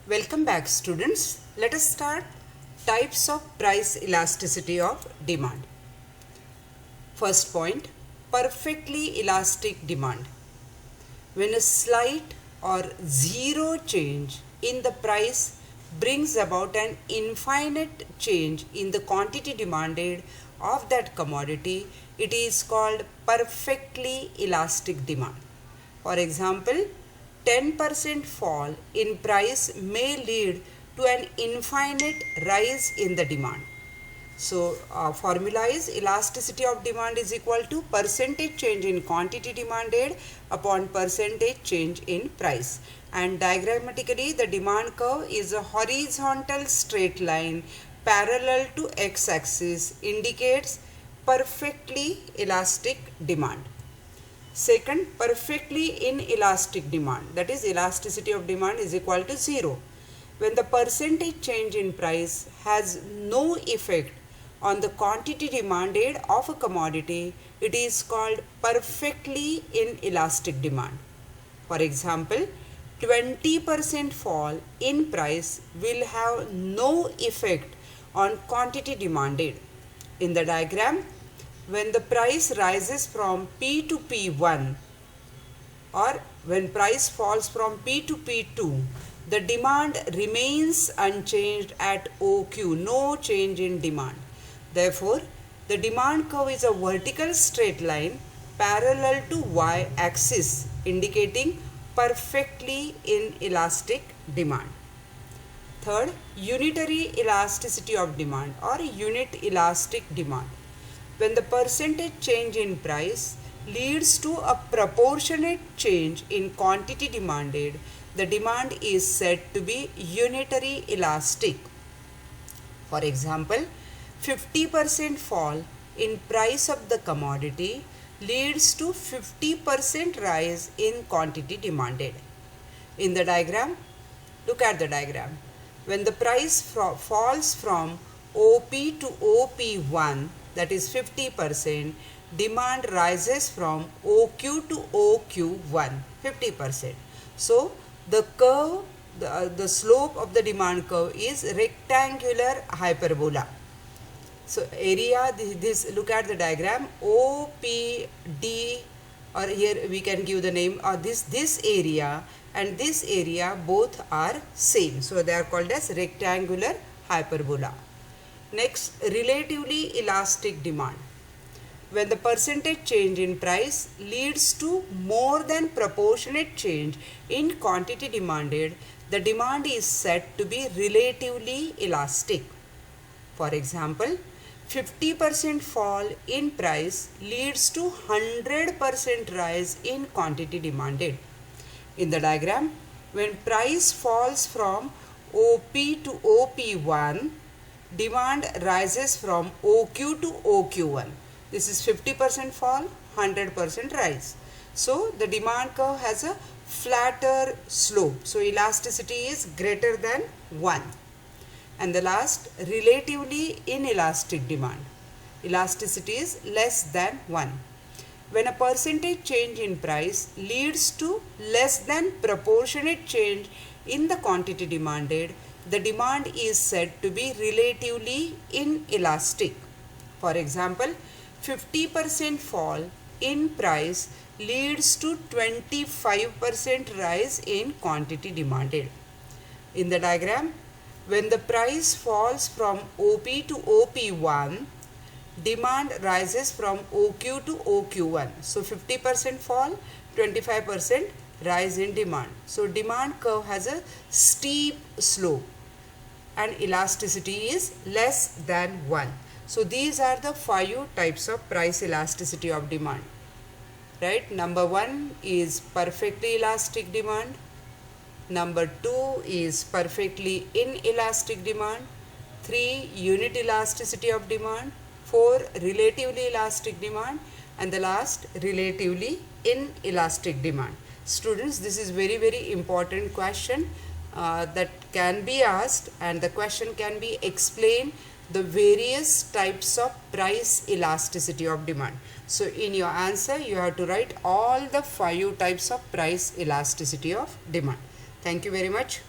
Welcome back, students. Let us start types of price elasticity of demand. First point, perfectly elastic demand. When a slight or zero change in the price brings about an infinite change in the quantity demanded of that commodity, it is called perfectly elastic demand. For example, 10% fall in price may lead to an infinite rise in the demand. So, formula is elasticity of demand is equal to percentage change in quantity demanded upon percentage change in price. And diagrammatically, the demand curve is a horizontal straight line parallel to x-axis, indicates perfectly elastic demand. Second, perfectly inelastic demand, that is elasticity of demand is equal to 0. When the percentage change in price has no effect on the quantity demanded of a commodity, it is called perfectly inelastic demand. For example, 20% fall in price will have no effect on quantity demanded. In the diagram, when the price rises from P to P1 or when price falls from P to P2, the demand remains unchanged at OQ, no change in demand. Therefore, the demand curve is a vertical straight line parallel to y-axis, indicating perfectly inelastic demand. Third, unitary elasticity of demand or unit elastic demand. When the percentage change in price leads to a proportionate change in quantity demanded, the demand is said to be unitary elastic. For example, 50% fall in price of the commodity leads to 50% rise in quantity demanded. In the diagram, look at the diagram. When the price falls from OP to OP1, that is 50%, demand rises from OQ to OQ1, 50%. So, the curve, the slope of the demand curve is rectangular hyperbola. So, area, this look at the diagram, OPD, or here we can give the name, or this area and this area both are same. So, they are called as rectangular hyperbola. Next, relatively elastic demand. When the percentage change in price leads to more than proportionate change in quantity demanded, the demand is said to be relatively elastic. For example, 50% fall in price leads to 100% rise in quantity demanded. In the diagram, when price falls from OP to OP1, demand rises from OQ to OQ1. This is 50% fall, 100% rise. So, the demand curve has a flatter slope. So, elasticity is greater than 1. And the last, relatively inelastic demand. Elasticity is less than 1. When a percentage change in price leads to less than proportionate change in the quantity demanded, the demand is said to be relatively inelastic. For example, 50% fall in price leads to 25% rise in quantity demanded. In the diagram, when the price falls from OP to OP1, demand rises from OQ to OQ1. So, 50% fall, 25% rise in demand. So, demand curve has a steep slope and elasticity is less than 1. So, these are the 5 types of price elasticity of demand. Right? Number 1 is perfectly elastic demand. Number 2 is perfectly inelastic demand. 3, unit elasticity of demand. 4, relatively elastic demand. And the last, relatively inelastic demand. Students, this is very important question that can be asked, and the question can be explained the various types of price elasticity of demand. So, in your answer, you have to write all the 5 types of price elasticity of demand. Thank you very much.